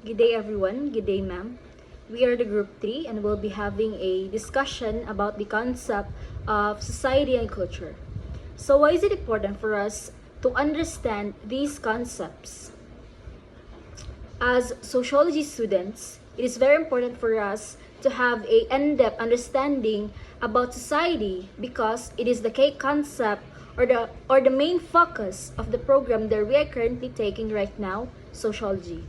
Good day everyone, good day ma'am. We are the group 3 and we'll be having a discussion about the concept of society and culture. So why is it important for us to understand these concepts? As sociology students, it is very important for us to have a in-depth understanding about society because it is the key concept or the main focus of the program that we are currently taking right now, sociology.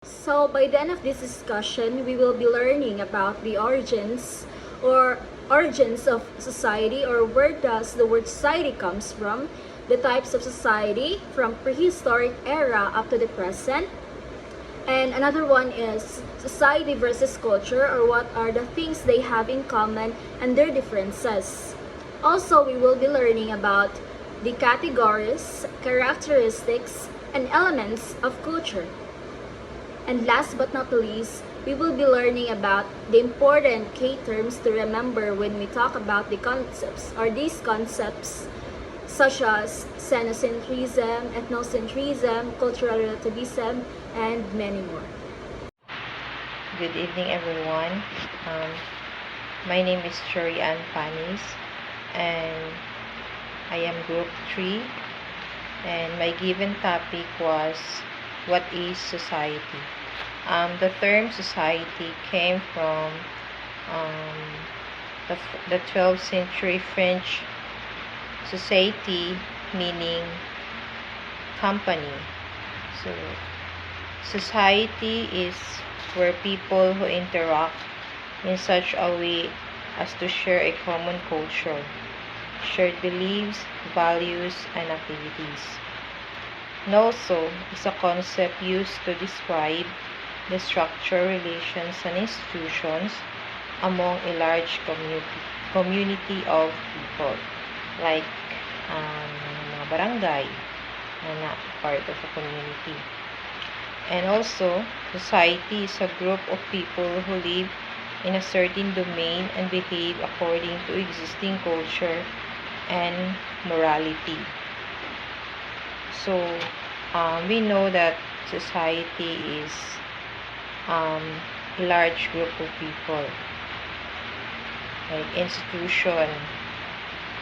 So by the end of this discussion, we will be learning about the origins of society, or where does the word society comes from, the types of society from prehistoric era up to the present, and another one is society versus culture, or what are the things they have in common and their differences. Also, we will be learning about the categories, characteristics, and elements of culture. And last but not least, we will be learning about the important key terms to remember when we talk about the concepts, or these concepts such as xenocentrism, ethnocentrism, cultural relativism, and many more. Good evening, everyone. My name is Cherry Ann Panis, and I am Group 3, and my given topic was, what is society? The term society came from the 12th century French society, meaning company. So, society is where people who interact in such a way as to share a common culture, shared beliefs, values, and activities. And also is a concept used to describe the structure, relations, and institutions among a large community of people, like mga barangay na part of a community. And also, society is a group of people who live in a certain domain and behave according to existing culture and morality. So, we know that society is a large group of people, like institution,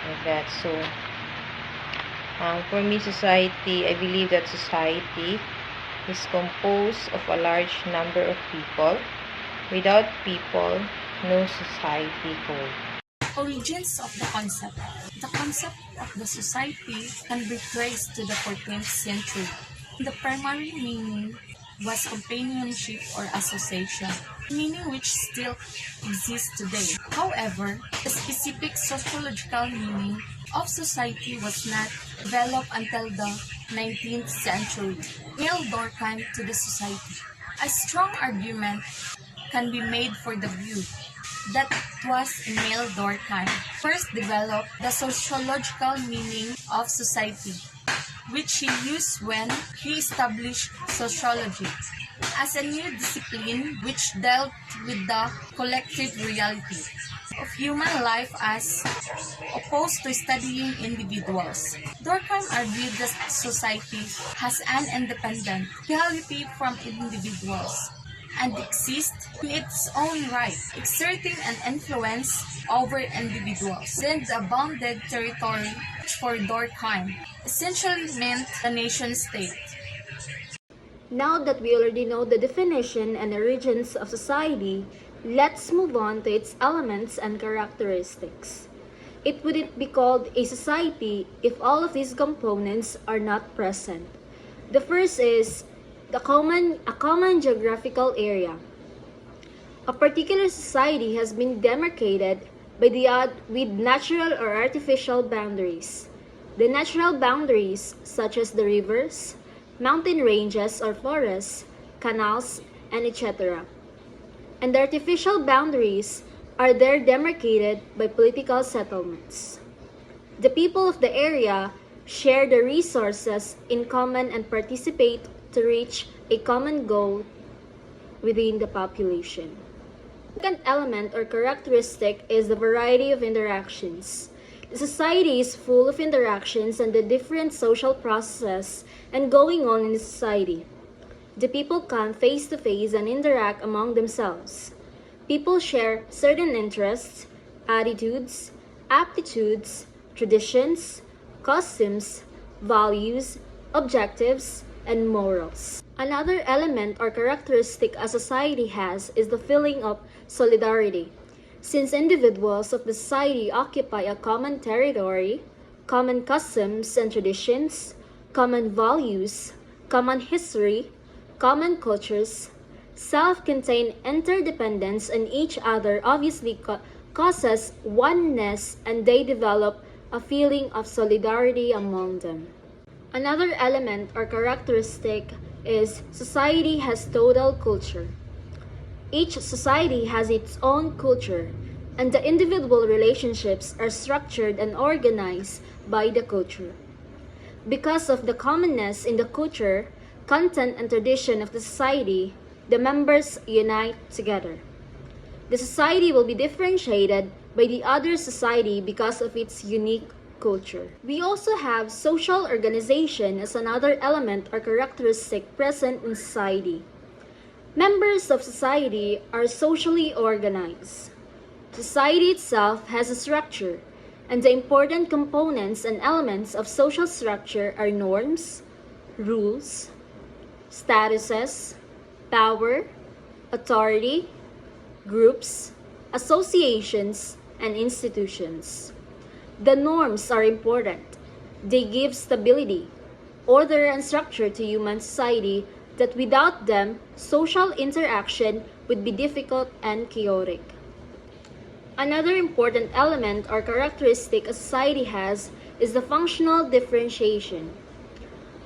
like that. So, for me, society, I believe that society is composed of a large number of people. Without people, no society holds. Origins of the concept. The concept of the society can be traced to the 14th century. The primary meaning was companionship or association, meaning which still exists today. However, the specific sociological meaning of society was not developed until the 19th century. Emile Durkheim to the society. A strong argument can be made for the view that it was Emile Durkheim first developed the sociological meaning of society, which he used when he established sociology as a new discipline which dealt with the collective reality of human life as opposed to studying individuals. Durkheim argued that society has an independent reality from individuals and exists in its own right, exerting an influence over individuals. Then the bounded territory, which for Durkheim essentially meant the nation-state. Now that we already know the definition and origins of society, let's move on to its elements and characteristics. It wouldn't be called a society if all of these components are not present. The first is a common geographical area. A particular society has been demarcated with natural or artificial boundaries. The natural boundaries, such as the rivers, mountain ranges or forests, canals, and etc. And the artificial boundaries are there demarcated by political settlements. The people of the area share the resources in common and participate to reach a common goal within the population. The second element or characteristic is the variety of interactions. The society is full of interactions and the different social processes and going on in the society. The people come face to face and interact among themselves. People share certain interests, attitudes, aptitudes, traditions, customs, values, objectives, and morals. Another element or characteristic a society has is the feeling of solidarity. Since individuals of the society occupy a common territory, common customs and traditions, common values, common history, common cultures, self-contained interdependence on each other obviously causes oneness, and they develop a feeling of solidarity among them. Another element or characteristic is society has total culture. Each society has its own culture, and the individual relationships are structured and organized by the culture. Because of the commonness in the culture, content, and tradition of the society, the members unite together. The society will be differentiated by the other society because of its unique culture. We also have social organization as another element or characteristic present in society. Members of society are socially organized. Society itself has a structure, and the important components and elements of social structure are norms, rules, statuses, power, authority, groups, associations, and institutions. The norms are important. They give stability, order, and structure to human society that without them, social interaction would be difficult and chaotic. Another important element or characteristic a society has is the functional differentiation.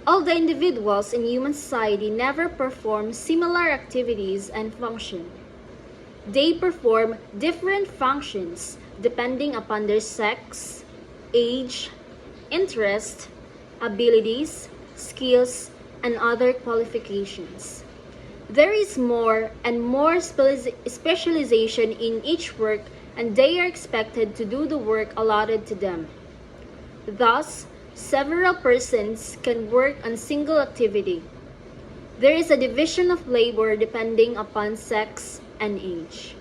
All the individuals in human society never perform similar activities and function. They perform different functions depending upon their sex, age, interest, abilities, skills, and other qualifications. There is more and more specialization in each work, and they are expected to do the work allotted to them. Thus, several persons can work on single activity. There is a division of labor depending upon sex and age.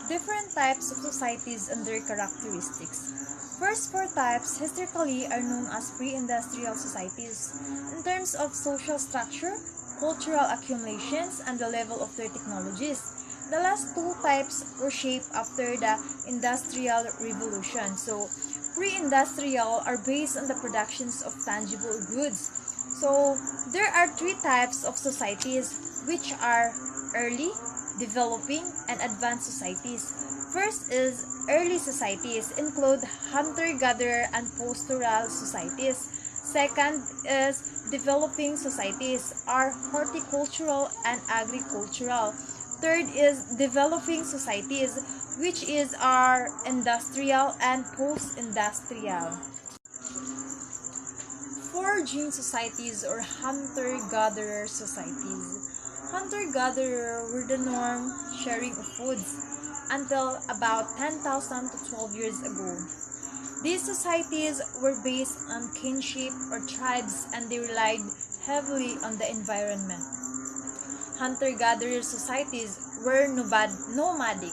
Different types of societies and their characteristics. First four types historically are known as pre-industrial societies in terms of social structure, cultural accumulations, and the level of their technologies. The last two types were shaped after the Industrial Revolution. So, pre-industrial are based on the productions of tangible goods. So, there are three types of societies which are early, developing, and advanced societies. First is early societies include hunter-gatherer and pastoral societies. Second is developing societies are horticultural and agricultural. Third is developing societies, which is our industrial and post-industrial. Foraging societies or hunter-gatherer societies. Hunter-gatherer were the norm sharing of foods until about 10,000 to 12 years ago. These societies were based on kinship or tribes, and they relied heavily on the environment. Hunter-gatherer societies were nomadic.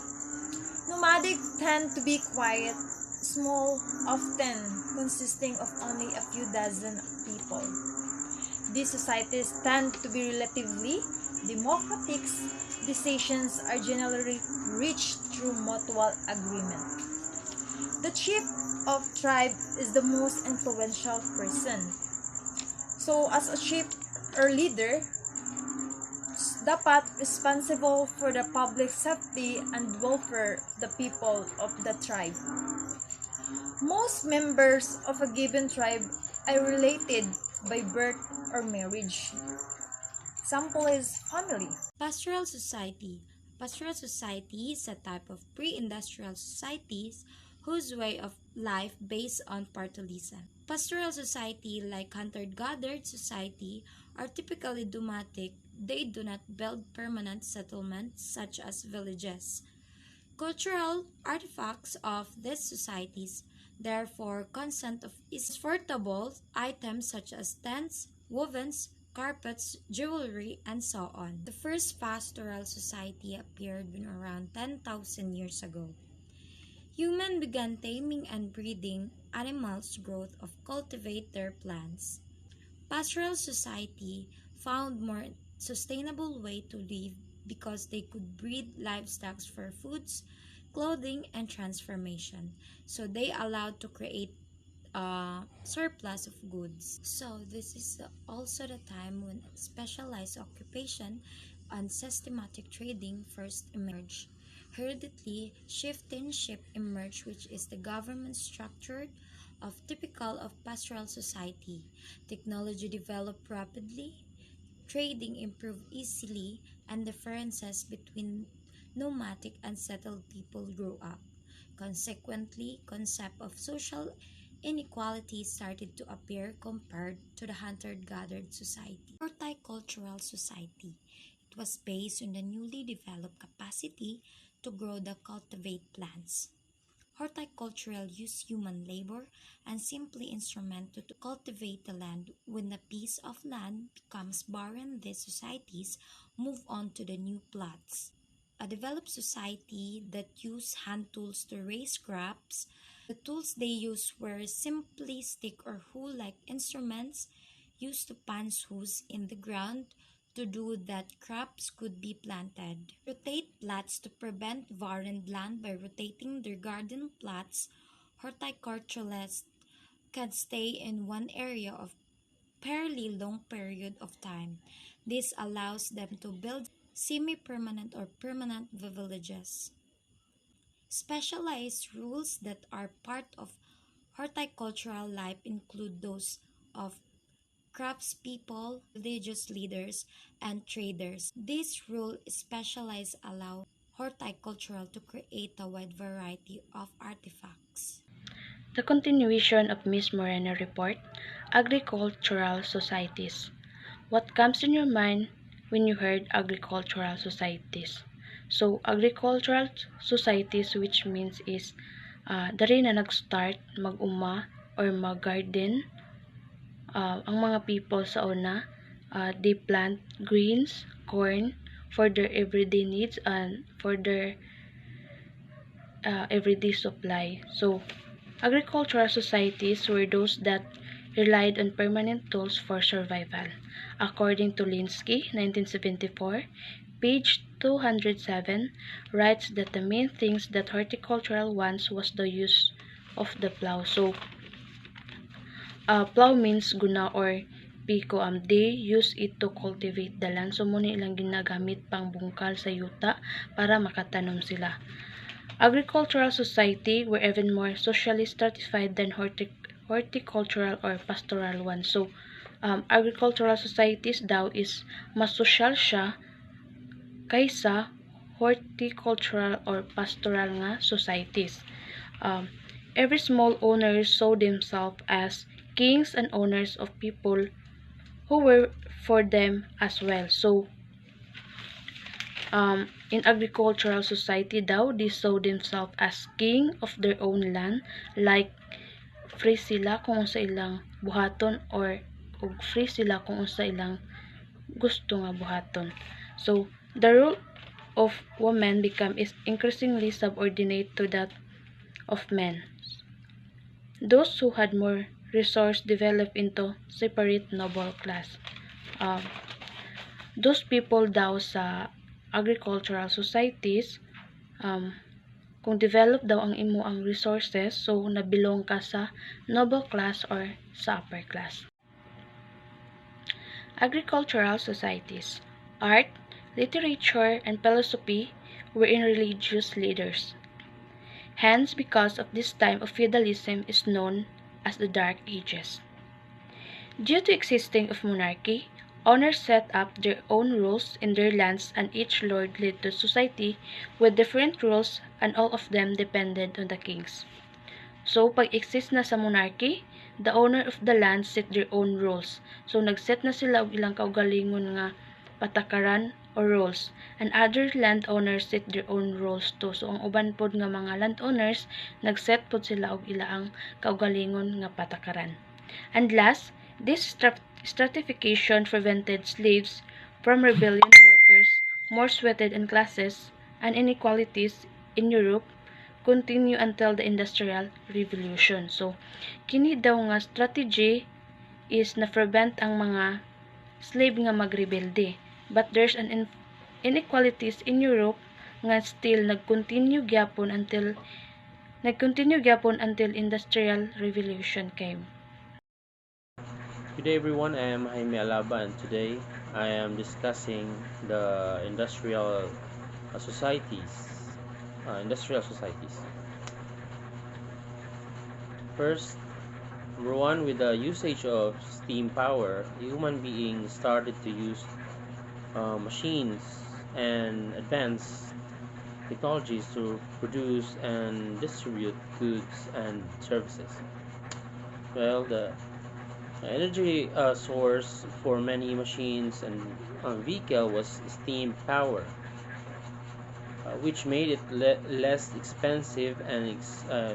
Nomadic tend to be quiet, small, often consisting of only a few dozen people. These societies tend to be relatively democratic. Decisions are generally reached through mutual agreement. The chief of tribe is the most influential person. So, as a chief or leader, dapat responsible for the public safety and welfare of the people of the tribe. Most members of a given tribe are related by birth or marriage. Example is family. Pastoral society. Pastoral society is a type of pre-industrial societies whose way of life based on parallelism. Pastoral society, like hunter-gathered society, are typically nomadic. They do not build permanent settlements such as villages. Cultural artifacts of these societies therefore consist of transportable items such as tents, wovens, carpets, jewelry, and so on. The first pastoral society appeared when around 10,000 years ago. Humans began taming and breeding animals growth of cultivate their plants. Pastoral society found more sustainable way to live because they could breed livestock for foods, clothing, and transformation. So they allowed to create a surplus of goods. So this is also the time when specialized occupation and systematic trading first emerged. Hereditary chieftainship emerged, which is the government structure of typical of pastoral society. Technology developed rapidly, trading improved easily, and differences between nomadic and settled people grew up. Consequently, concept of social inequality started to appear compared to the hunter-gathered society. Horticultural society. It was based on the newly developed capacity to grow the cultivate plants. Horticultural use human labor and simply instrument to cultivate the land. When a piece of land becomes barren, these societies move on to the new plots. A developed society that used hand tools to raise crops. The tools they used were simply stick or hoe-like instruments used to punch holes in the ground to do that crops could be planted. Rotate plots to prevent barren land by rotating their garden plots. Horticulturalists can stay in one area of fairly long period of time. This allows them to build semi-permanent or permanent villages. Specialized rules that are part of horticultural life include those of craftspeople, religious leaders, and traders. These rules specialize allow horticultural to create a wide variety of artifacts. The continuation of Miss Moreno report, agricultural societies. What comes in your mind when you heard agricultural societies? So, agricultural societies which means is dari na nag-start mag-uma or mag-garden. Ang mga people sa una, they plant greens, corn for their everyday needs and for their everyday supply. So, agricultural societies were those that relied on permanent tools for survival. According to Linsky, 1974, page 207, writes that the main things that horticultural wants was the use of the plow. So, plow means guna or piko. They use it to cultivate the land. So, muna ilang ginagamit pang bungkal sa yuta para makatanom sila. Agricultural society were even more socially stratified than horticultural or pastoral ones. So, agricultural societies daw is mas social siya kaysa horticultural or pastoral nga societies. Every small owner saw themselves as kings and owners of people who were for them as well. So, in agricultural society daw, they saw themselves as king of their own land, like free sila kung sa ilang buhaton or free sila kung sa ilang gusto nga buhaton. So, the role of women become is increasingly subordinate to that of men. Those who had more resource developed into separate noble class. Those people daw sa agricultural societies, kung develop daw ang imo ang resources, so nabilong ka sa noble class or sa upper class. Agricultural societies. Art, literature, and philosophy were in religious leaders. Hence, because of this time of feudalism is known as the Dark Ages. Due to existing of monarchy, owners set up their own rules in their lands and each lord led the society with different rules and all of them depended on the kings. So, pag exist na sa monarchy, the owner of the land set their own rules. So, nagset na sila og ilang kaugalingon nga patakaran or rules. And other landowners set their own rules too. So, ang uban pod nga mga landowners, nagset pod sila og ilaang kaugalingon nga patakaran. And last, this Stratification prevented slaves from rebellion workers, more sweated in classes, and inequalities in Europe continue until the Industrial Revolution. So, kini daw nga strategy is na prevent ang mga slave nga magrebelde. But there's an inequalities in Europe nga still nagcontinue gyapon until Industrial Revolution came. Good day everyone, I am Jaime Alaba and today I am discussing the industrial societies. First, number one, with the usage of steam power, human beings started to use machines and advanced technologies to produce and distribute goods and services. Well, the energy source for many machines and vehicle was steam power, which made it less expensive and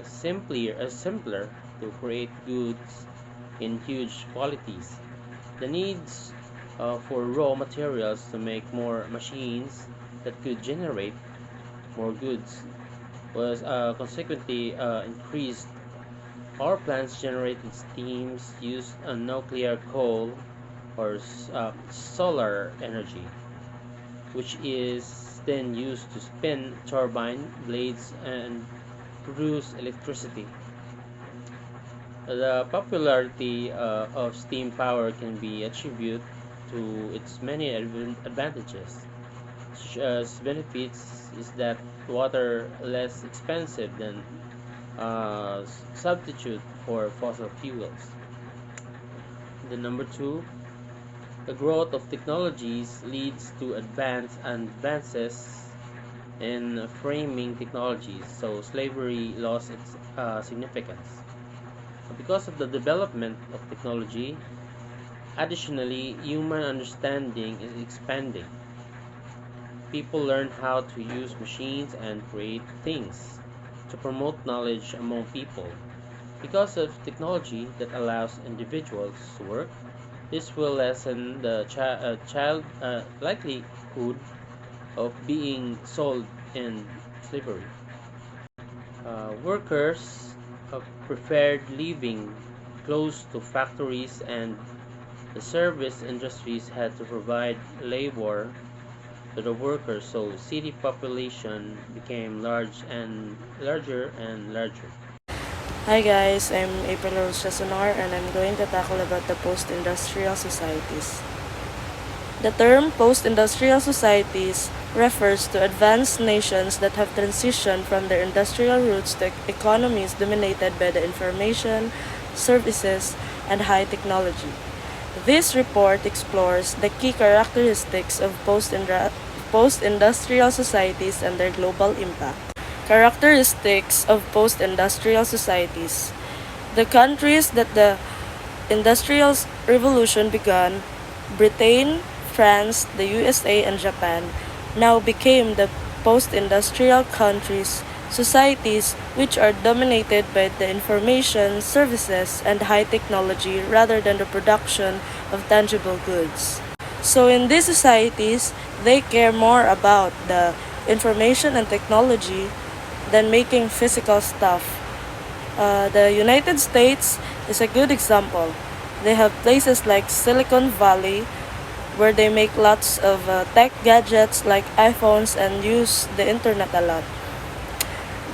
simpler to create goods in huge quantities. The needs for raw materials to make more machines that could generate more goods was consequently increased. Power plants generated steams used nuclear coal or solar energy, which is then used to spin turbine blades and produce electricity. The popularity of steam power can be attributed to its many advantages, such as benefits is that water less expensive than substitute for fossil fuels. The number two, the growth of technologies leads to advances in framing technologies, so slavery lost its significance. Because of the development of technology, additionally, human understanding is expanding. People learn how to use machines and create things to promote knowledge among people. Because of technology that allows individuals to work, this will lessen the child likelihood of being sold in slavery. Workers preferred living close to factories, and the service industries had to provide labor to the workers, so city population became larger and larger. Hi guys, I'm April Rose Chasonar and I'm going to tackle about the post-industrial societies. The term post-industrial societies refers to advanced nations that have transitioned from their industrial roots to economies dominated by the information, services, and high technology. This report explores the key characteristics of post-industrial societies and their global impact. Characteristics of post-industrial societies. The countries that the Industrial Revolution began, Britain, France, the USA, and Japan, now became the post-industrial countries, societies which are dominated by the information, services, and high technology rather than the production of tangible goods. So in these societies, they care more about the information and technology than making physical stuff. The United States is a good example. They have places like Silicon Valley where they make lots of tech gadgets like iPhones and use the internet a lot.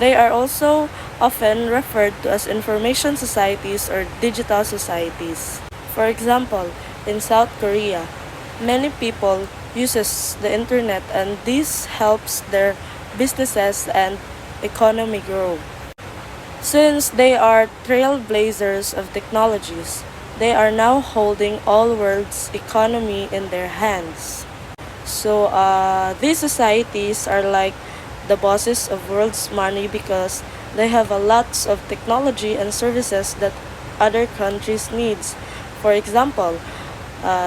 They are also often referred to as information societies or digital societies. For example, in South Korea, many people uses the internet and this helps their businesses and economy grow. Since they are trailblazers of technologies, they are now holding all world's economy in their hands. So these societies are like the bosses of world's money because they have a lots of technology and services that other countries needs. For example,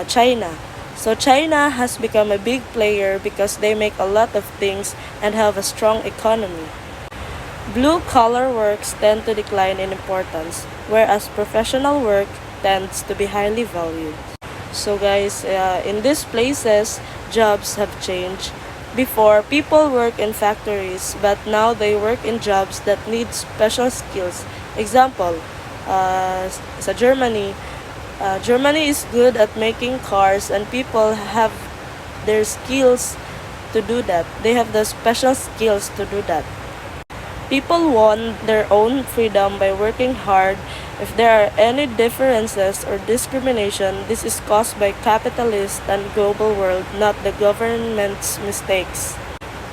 China. So China has become a big player because they make a lot of things and have a strong economy. Blue-collar works tend to decline in importance, whereas professional work tends to be highly valued. So guys, in these places, jobs have changed. Before, people work in factories, but now they work in jobs that need special skills. Example, sa Germany, Germany is good at making cars, and people have their skills to do that. They have the special skills to do that. People want their own freedom by working hard. If there are any differences or discrimination, this is caused by capitalist and global world, not the government's mistakes.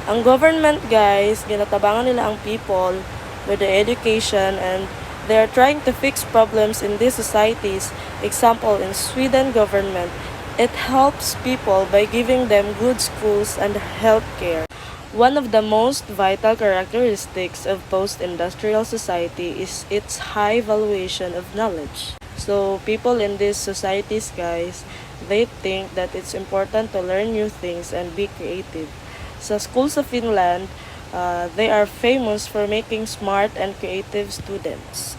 Ang government, guys, ginatabangan nila ang people with the education, and they are trying to fix problems in these societies. Example, in Sweden government, it helps people by giving them good schools and health care. One of the most vital characteristics of post-industrial society is its high valuation of knowledge. So people in these societies, guys, they think that it's important to learn new things and be creative. Sa schools of Finland, they are famous for making smart and creative students.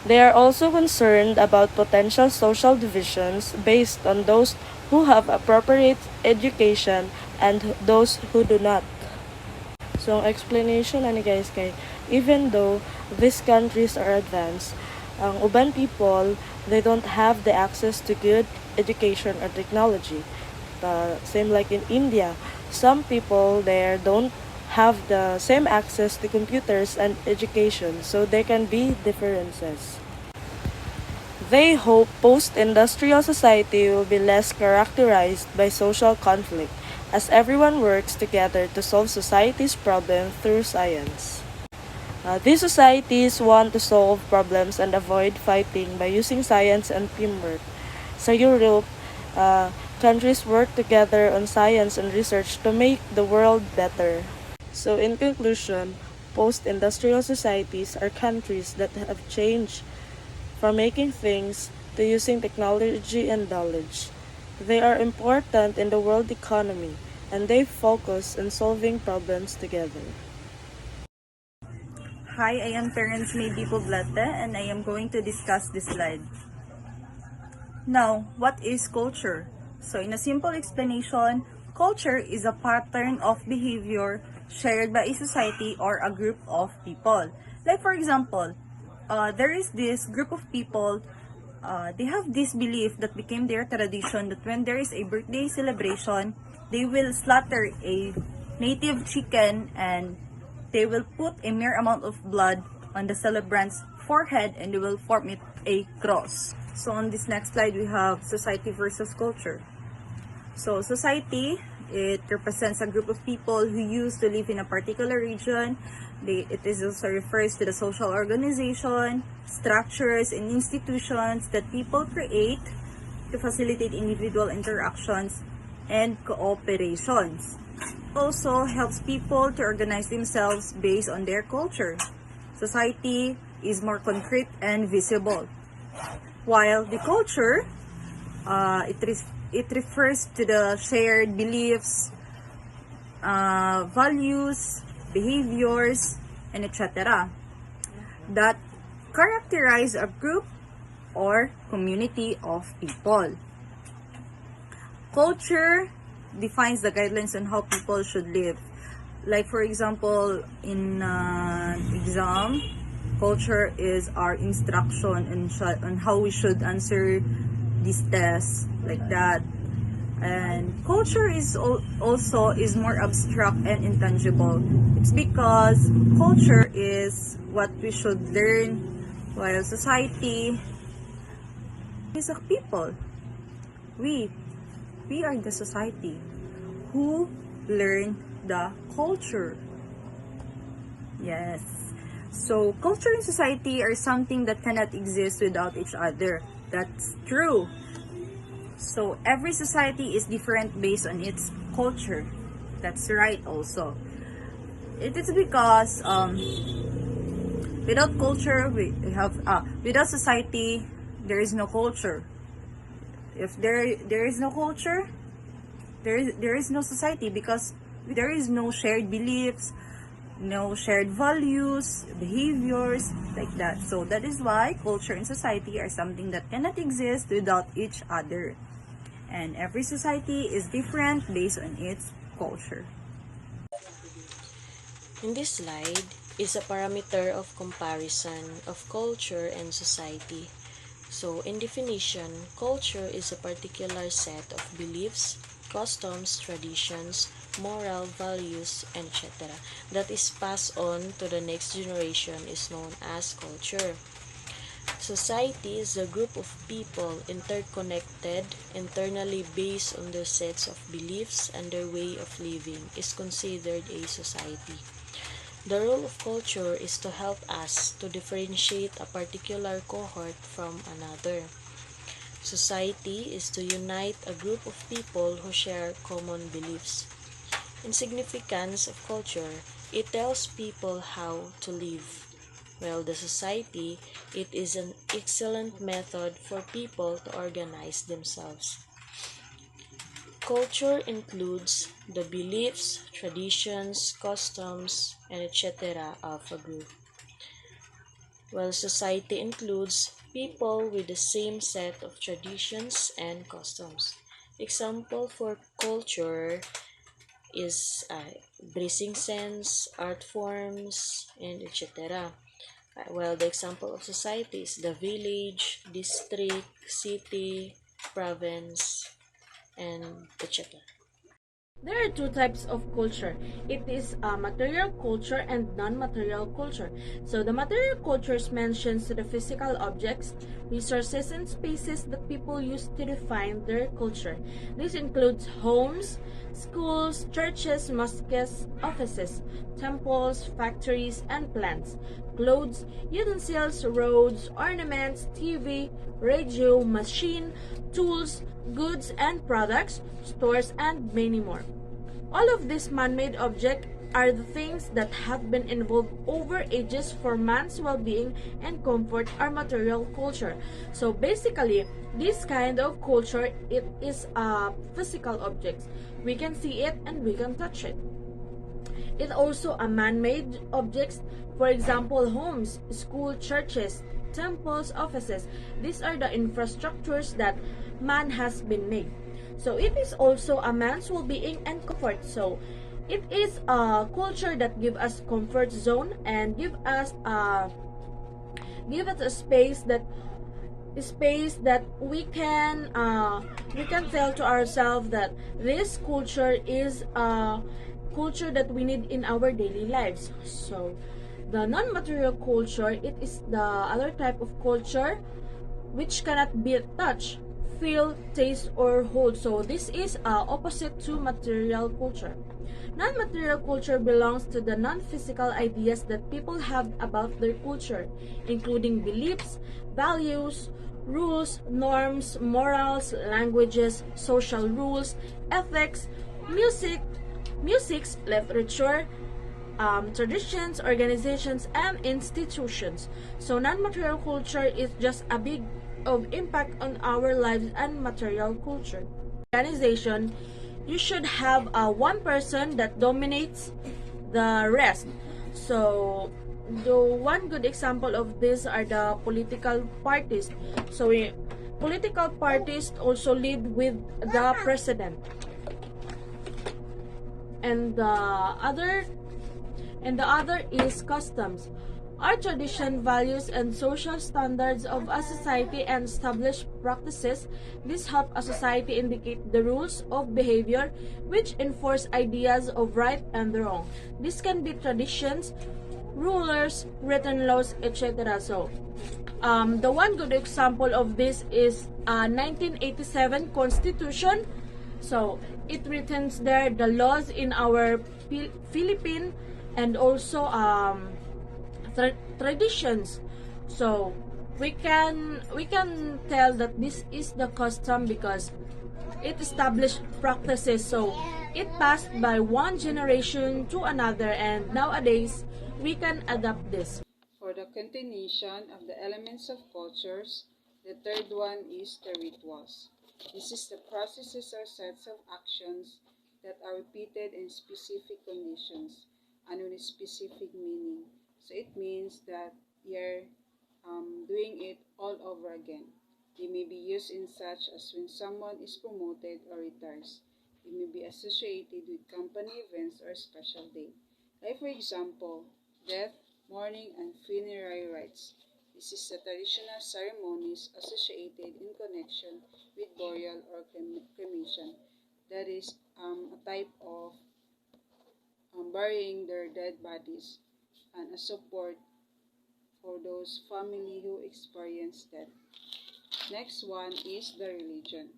They are also concerned about potential social divisions based on those who have appropriate education and those who do not. So, ang explanation ani guys kay even though these countries are advanced, ang uban people, they don't have the access to good education or technology. Same like in India, some people there don't have the same access to computers and education, so there can be differences. They hope post-industrial society will be less characterized by social conflict, as everyone works together to solve society's problem through science. These societies want to solve problems and avoid fighting by using science and teamwork. Sa Europe, countries work together on science and research to make the world better. So in conclusion, post-industrial societies are countries that have changed from making things to using technology and knowledge. They are important in the world economy, and they focus on solving problems together. Hi, I am Parents Maybe Poblete, and I am going to discuss this slide. Now, what is culture? So in a simple explanation, culture is a pattern of behavior shared by a society or a group of people. Like for example, there is this group of people, they have this belief that became their tradition that when there is a birthday celebration, they will slaughter a native chicken and they will put a mere amount of blood on the celebrant's forehead and they will form it a cross. So on this next slide, we have society versus culture. So society, it represents a group of people who used to live in a particular region. It is also refers to the social organization, structures, and institutions that people create to facilitate individual interactions and cooperations. Also helps people to organize themselves based on their culture. Society is more concrete and visible, while the culture, it refers to the shared beliefs, values, behaviors, and etc. that characterize a group or community of people. Culture defines the guidelines on how people should live. Like for example, in exam, culture is our instruction on how we should answer these tests, like that. And culture is also more abstract and intangible. It's because culture is what we should learn, while society is a people. We are the society who learn the culture. Yes. So culture and society are something that cannot exist without each other. That's true. So every society is different based on its culture. That's right also. It is because without culture without society there is no culture. If there is no culture, there is no society, because there is no shared beliefs, no shared values, behaviors, like that. So that is why culture and society are something that cannot exist without each other. and every society is different based on its culture. In this slide is a parameter of comparison of culture and society. So, in definition, culture is a particular set of beliefs, customs, traditions, moral values, and etc. that is passed on to the next generation is known as culture. Society is a group of people interconnected internally based on their sets of beliefs and their way of living is considered a society. The role of culture is to help us to differentiate a particular cohort from another. Society is to unite a group of people who share common beliefs. In significance of culture, it tells people how to live. While the society, it is an excellent method for people to organize themselves. Culture includes the beliefs, traditions, customs, and etc. of a group, while society includes people with the same set of traditions and customs. Example for culture is dressing sense, art forms, and etc. While the example of society is the village, district, city, province, and etc. There are two types of culture. It is material culture and non-material culture. So the material cultures mentions the physical objects, resources, and spaces that people use to define their culture. This includes homes, schools, churches, mosques, offices, temples, factories, and plants, clothes, utensils, roads, ornaments, TV, radio, machine, tools, goods and products, stores, and many more. All of these man-made objects are the things that have been involved over ages for man's well-being and comfort are material culture. So basically, this kind of culture, it is physical objects. We can see it and we can touch it. It also a man-made objects, for example, homes, school, churches, temples, offices. These are the infrastructures that man has been made. So it is also a man's well-being and comfort. So it is a culture that give us comfort zone and give us a space that we can tell to ourselves that this culture is a culture that we need in our daily lives. So the non-material culture, it is the other type of culture which cannot be touched, feel, taste, or hold. So this is opposite to material culture. Non-material culture belongs to the non-physical ideas that people have about their culture, including beliefs, values, rules, norms, morals, languages, social rules, ethics, musics, literature, traditions, organizations, and institutions. So non-material culture is just a big of impact on our lives and material culture. Organization, you should have one person that dominates the rest. So the one good example of this are the political parties. So political parties also lead with the president. And the other is customs. Our tradition, values, and social standards of a society and established practices, this help a society indicate the rules of behavior which enforce ideas of right and wrong. This can be traditions, rulers, written laws, etc. So, the one good example of this is 1987 Constitution. So, it writtens there the laws in our Philippine and also traditions. So we can tell that this is the custom because it established practices. So it passed by one generation to another, and nowadays we can adapt this. For the continuation of the elements of cultures, the third one is the rituals. This is the processes or sets of actions that are repeated in specific conditions and with a specific meaning. So it means that you're doing it all over again. They may be used in such as when someone is promoted or retires. They may be associated with company events or special day. Like for example, death, mourning, and funerary rites. This is the traditional ceremonies associated in connection with burial or cremation. That is a type of burying their dead bodies and a support for those family who experience death. Next one is the religion.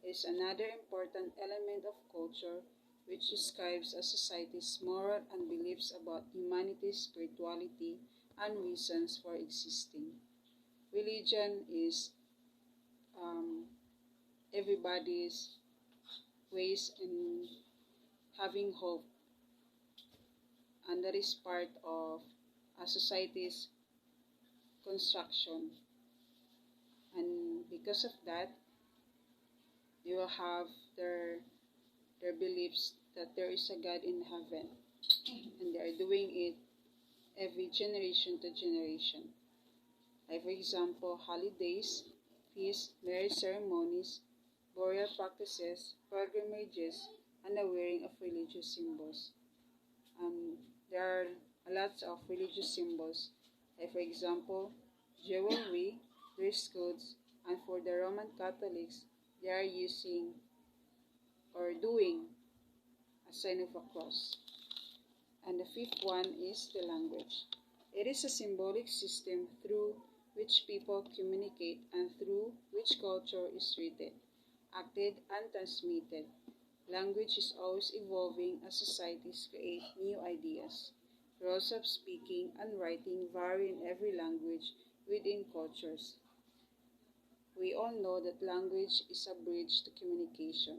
It is another important element of culture which describes a society's moral and beliefs about humanity's spirituality and reasons for existing. Religion is um, everybody's ways in having hope, and that is part of a society's construction. And because of that, they will have their beliefs that there is a God in heaven, and they are doing it every generation to generation. Like for example, holidays, feasts, marriage ceremonies, burial practices, pilgrimages, and the wearing of religious symbols. There are a lot of religious symbols. Like for example, jewelry, dress codes, and for the Roman Catholics, they are using or doing a sign of a cross. And the fifth one is the language. It is a symbolic system through which people communicate and through which culture is written, acted, and transmitted. Language is always evolving as societies create new ideas. Rules of speaking and writing vary in every language within cultures. We all know that language is a bridge to communication.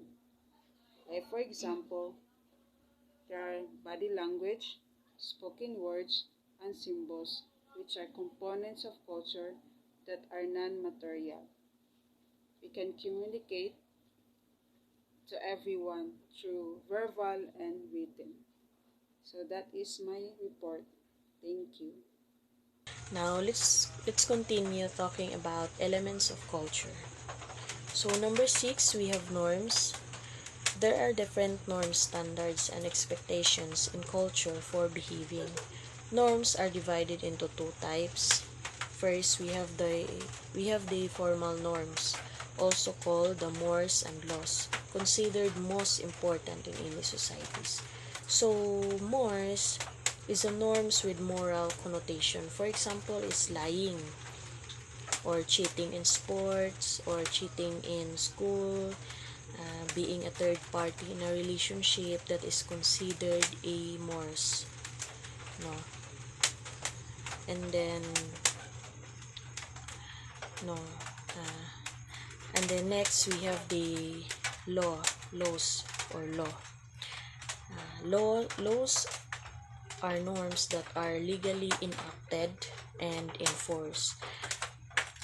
Like for example, there are body language, spoken words, and symbols, which are components of culture that are non-material. We can communicate to everyone through verbal and written. So that is my report. Thank you. Now let's continue talking about elements of culture. So number 6, we have norms. There are different norms, standards, and expectations in culture for behaving. Norms are divided into two types. First, we have the formal norms, also called the mores and laws, considered most important in any societies. So, mores is a norms with moral connotation. For example, is lying, or cheating in sports, or cheating in school, being a third party in a relationship, that is considered a mores. No. And then no. And then next we have the laws or law. Laws are norms that are legally enacted and enforced.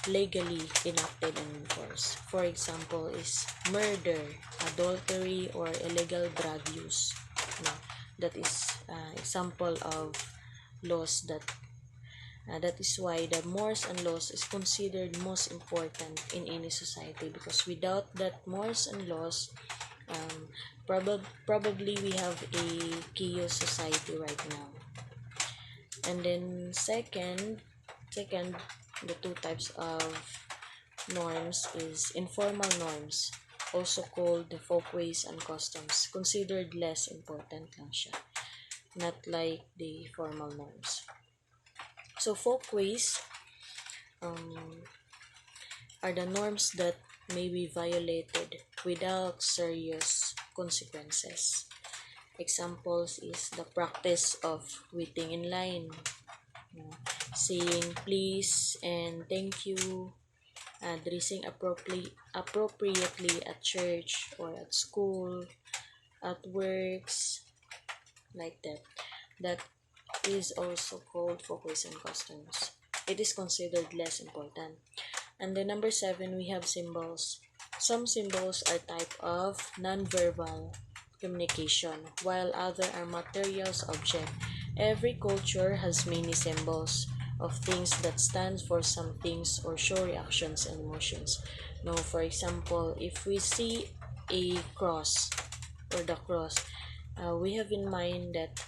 Legally enacted and enforced. For example, is murder, adultery, or illegal drug use. No, that is example of laws that is why the mores and laws is considered most important in any society, because without that mores and laws, probably we have a chaos society right now. And then second, the two types of norms is informal norms, also called the folkways and customs, considered less important lang siya, not like the formal norms. So folkways are the norms that may be violated without serious consequences. Examples is the practice of waiting in line, saying please and thank you, dressing appropriately at church or at school, at works, like that. That is also called folkways and customs. It is considered less important. And then number 7, we have symbols. Some symbols are type of non-verbal communication, while other are materials object. Every culture has many symbols. of things that stand for some things or show reactions and emotions. Now, for example, if we see a cross or the cross, we have in mind that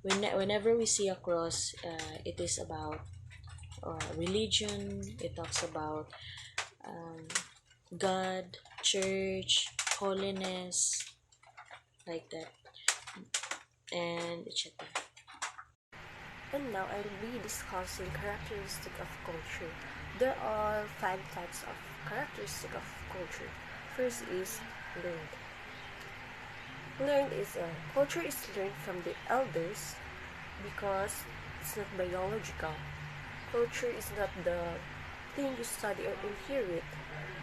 whenever we see a cross, it is about religion. It talks about um, God, church, holiness, like that, and etc. And now I'll be discussing characteristic of culture. There are 5 types of characteristic of culture. First is learned. Learned is culture is learned from the elders because it's not biological. Culture is not the thing you study or inherit,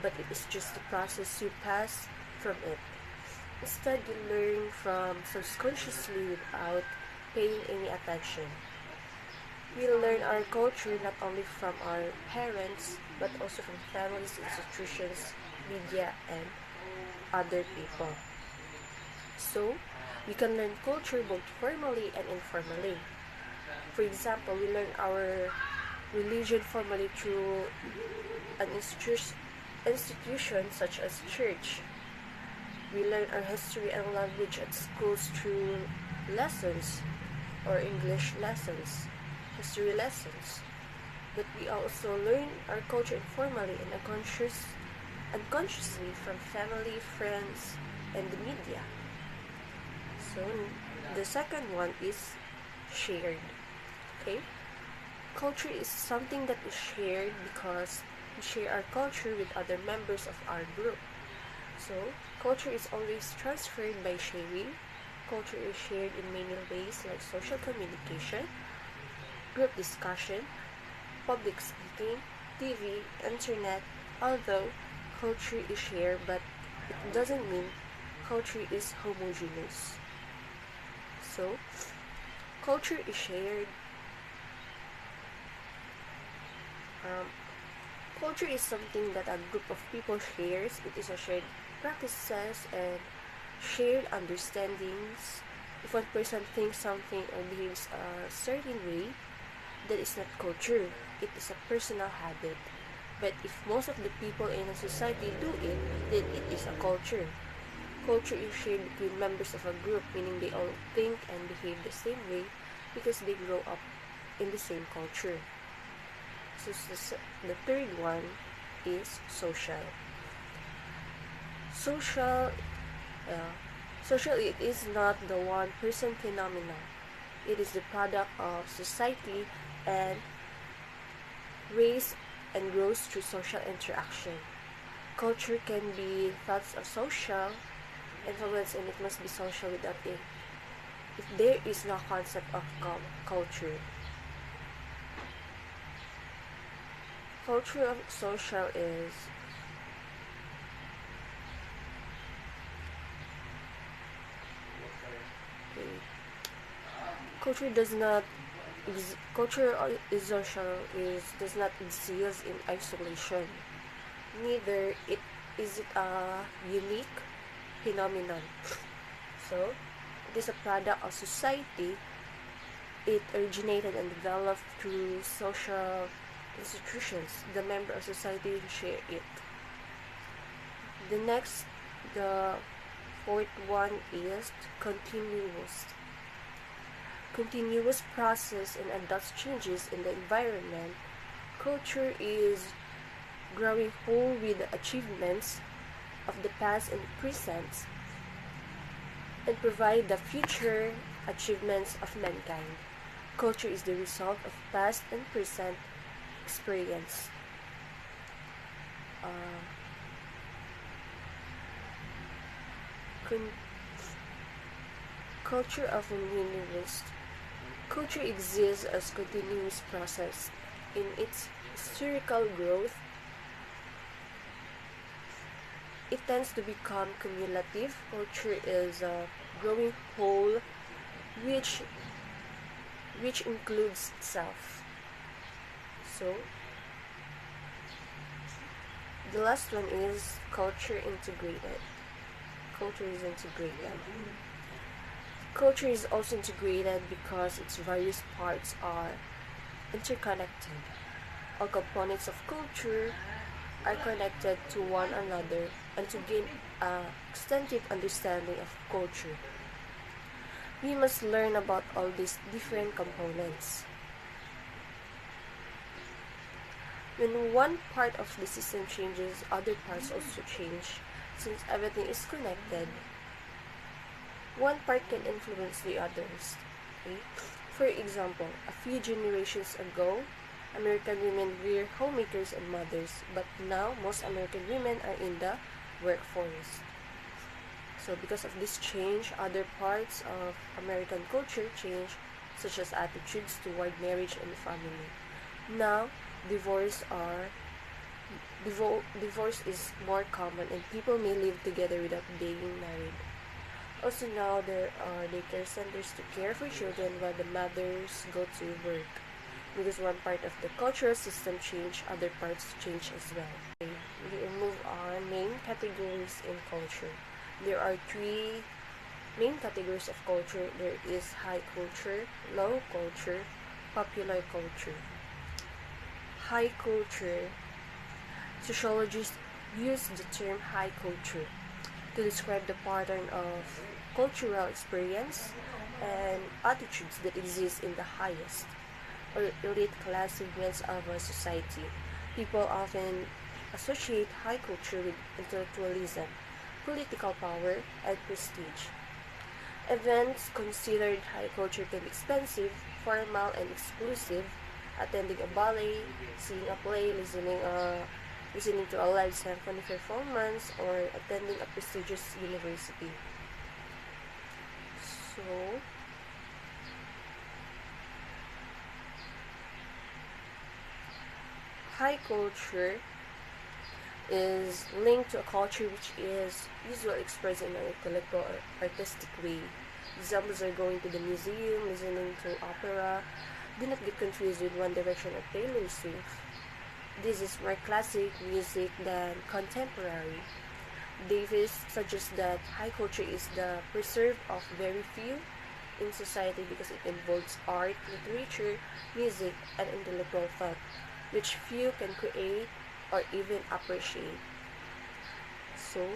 but it is just the process you pass from it. Instead, you learn from subconsciously without paying any attention. We learn our culture not only from our parents, but also from families, institutions, media, and other people. So, we can learn culture both formally and informally. For example, we learn our religion formally through an institution such as church. We learn our history and language at schools through lessons or English lessons, history lessons. But we also learn our culture informally and unconsciously from family, friends, and the media. So the second one is shared. Okay? Culture is something that is shared because we share our culture with other members of our group. So, culture is always transferred by sharing. Culture is shared in many ways like social communication, group discussion, public speaking, TV, internet. Although culture is shared, but it doesn't mean culture is homogeneous. So, culture is shared. Culture is something that a group of people shares. It is a shared practices and shared understandings. If one person thinks something or behaves a certain way, that is not culture. It is a personal habit. But if most of the people in a society do it, then it is a culture. Culture is shared between members of a group, meaning they all think and behave the same way because they grow up in the same culture. So the third one is social. Social, social, it is not the one person phenomenon. It is the product of society and raised and grows through social interaction. Culture can be thoughts of social influence, and it must be social without it. If there is no concept of culture. Culture of social is culture does not culture is social does not exist in isolation. Neither is it a unique phenomenon. So it is a product of society. It originated and developed through social institutions. The member of society share it. The fourth one is continuous process and adopts changes in the environment. Culture is growing whole with the achievements of the past and present and provide the future achievements of mankind. Culture is the result of past and present experience. Culture of renewalist. Culture exists as continuous process. In its historical growth, it tends to become cumulative. Culture is a growing whole which includes itself. So, the last one is culture integrated. Culture is integrated. Culture is also integrated because its various parts are interconnected. All components of culture are connected to one another, and to gain an extensive understanding of culture, we must learn about all these different components. When one part of the system changes, other parts also change. Since everything is connected, one part can influence the others. Okay? For example, a few generations ago, American women were homemakers and mothers, but now most American women are in the workforce. So because of this change, other parts of American culture change, such as attitudes toward marriage and family. Now, divorce is more common, and people may live together without being married. Also now, there are daycare centers to care for children while the mothers go to work. Because one part of the cultural system change, other parts change as well. Okay, we move on. Main categories in culture. There are three main categories of culture. There is high culture, low culture, popular culture. High culture. Sociologists use the term high culture to describe the pattern of cultural experience and attitudes that exist in the highest or elite class segments of a society. People often associate high culture with intellectualism, political power, and prestige. Events considered high culture can be expensive, formal, and exclusive. Attending a ballet, seeing a play, listening to a live symphony performance, or attending a prestigious university. So, high culture is linked to a culture which is usually expressed in an intellectual or artistic way. Examples are going to the museum, listening to opera. Do not get confused with One Direction or Taylor Swift. This is more classic music than contemporary. Davis suggests that high culture is the preserve of very few in society because it involves art, literature, music, and intellectual thought, which few can create or even appreciate. So,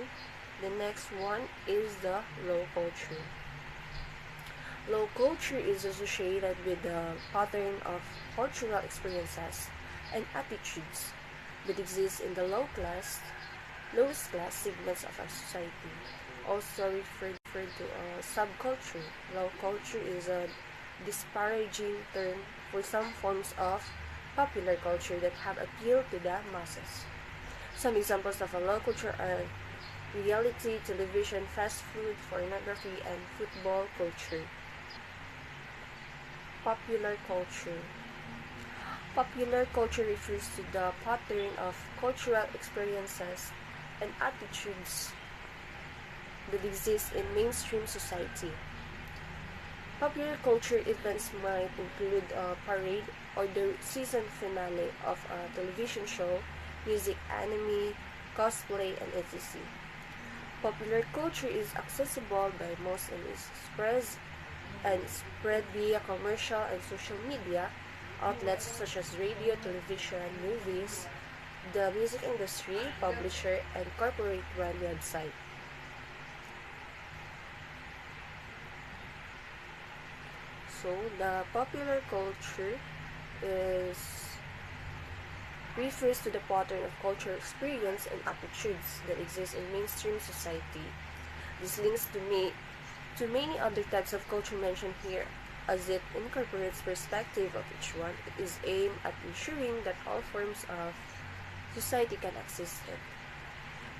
the next one is the low culture. Low culture is associated with the pattern of cultural experiences and attitudes that exist in the lowest class segments of a society, also referred to a subculture. Low culture is a disparaging term for some forms of popular culture that have appealed to the masses. Some examples of a low culture are reality, television, fast food, pornography, and football culture. Popular culture. Popular culture refers to the pattern of cultural experiences and attitudes that exist in mainstream society. Popular culture events might include a parade or the season finale of a television show, music, anime, cosplay, and etc. Popular culture is accessible by most and is spread via commercial and social media outlets such as radio, television, movies, the music industry, publisher, and corporate run website. So, the popular culture refers to the pattern of cultural experience and attitudes that exist in mainstream society. This links to many other types of culture mentioned here, as it incorporates perspective of each one. It is aimed at ensuring that all forms of society can access it.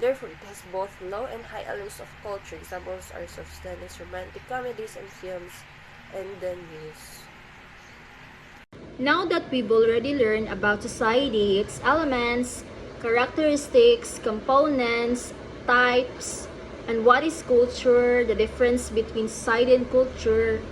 Therefore, it has both low and high elements of culture. Examples are substandard romantic comedies and films, and the news. Now that we've already learned about society, its elements, characteristics, components, types, and what is culture, the difference between society and culture,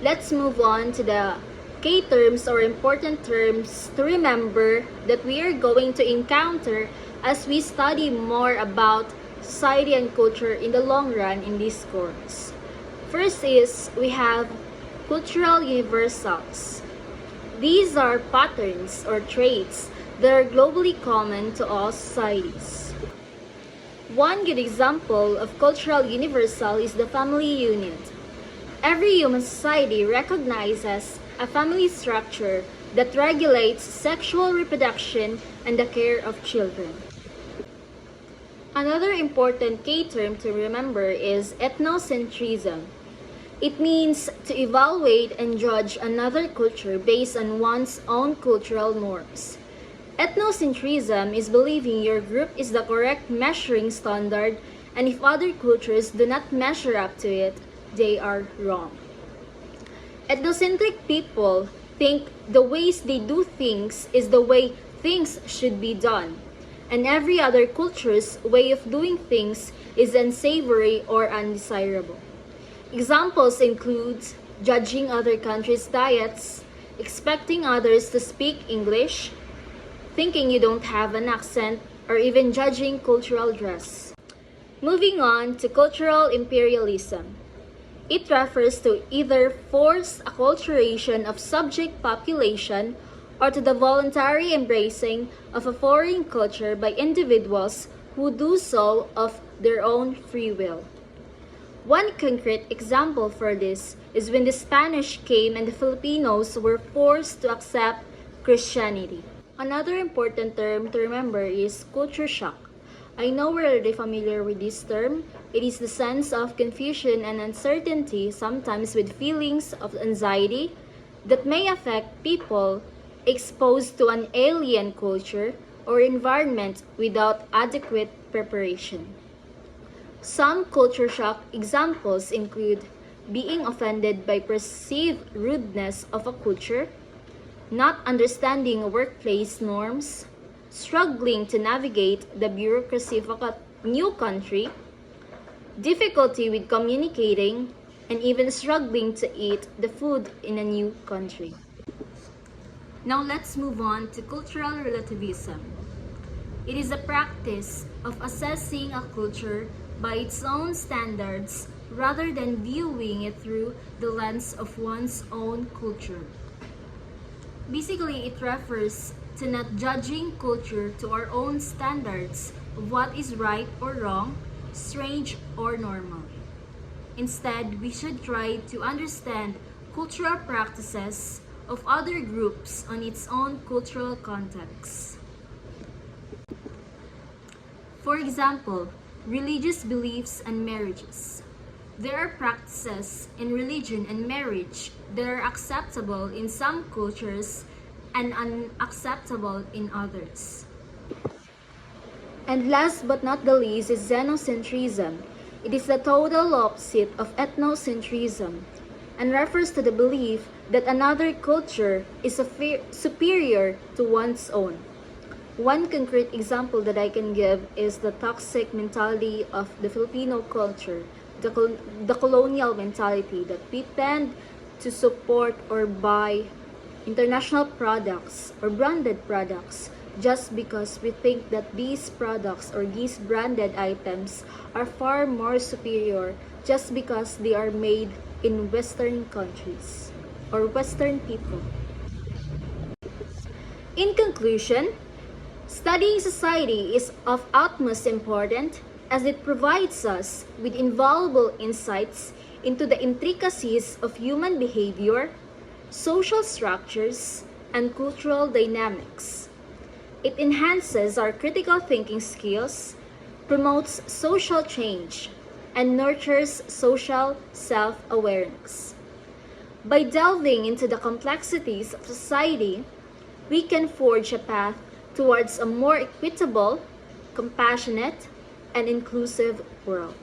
let's move on to the key terms or important terms to remember that we are going to encounter as we study more about society and culture in the long run in this course. First is we have cultural universals. These are patterns or traits that are globally common to all societies. One good example of cultural universal is the family unit. Every human society recognizes a family structure that regulates sexual reproduction and the care of children. Another important key term to remember is ethnocentrism. It means to evaluate and judge another culture based on one's own cultural norms. Ethnocentrism is believing your group is the correct measuring standard, and if other cultures do not measure up to it, they are wrong. Ethnocentric people think the ways they do things is the way things should be done, and every other culture's way of doing things is unsavory or undesirable. Examples include judging other countries' diets, expecting others to speak English, thinking you don't have an accent, or even judging cultural dress. Moving on to cultural imperialism. It refers to either forced acculturation of subject population or to the voluntary embracing of a foreign culture by individuals who do so of their own free will. One concrete example for this is when the Spanish came and the Filipinos were forced to accept Christianity. Another important term to remember is culture shock. I know we're already familiar with this term. It is the sense of confusion and uncertainty, sometimes with feelings of anxiety, that may affect people exposed to an alien culture or environment without adequate preparation. Some culture shock examples include being offended by perceived rudeness of a culture, not understanding workplace norms, struggling to navigate the bureaucracy of a new country, difficulty with communicating, and even struggling to eat the food in a new country. Now let's move on to cultural relativism. It is a practice of assessing a culture by its own standards rather than viewing it through the lens of one's own culture. Basically, it refers to not judging culture to our own standards of what is right or wrong, strange or normal. Instead, we should try to understand cultural practices of other groups on its own cultural context. For example, religious beliefs and marriages. There are practices in religion and marriage that are acceptable in some cultures and unacceptable in others. And last but not the least is xenocentrism. It is the total opposite of ethnocentrism and refers to the belief that another culture is superior to one's own. One concrete example that I can give is the toxic mentality of the Filipino culture, the colonial mentality that we tend to support or buy international products or branded products just because we think that these products or these branded items are far more superior just because they are made in Western countries or Western people. In conclusion, studying society is of utmost importance as it provides us with invaluable insights into the intricacies of human behavior, social structures, and cultural dynamics. It enhances our critical thinking skills, promotes social change, and nurtures social self-awareness. By delving into the complexities of society, we can forge a path towards a more equitable, compassionate, and inclusive world.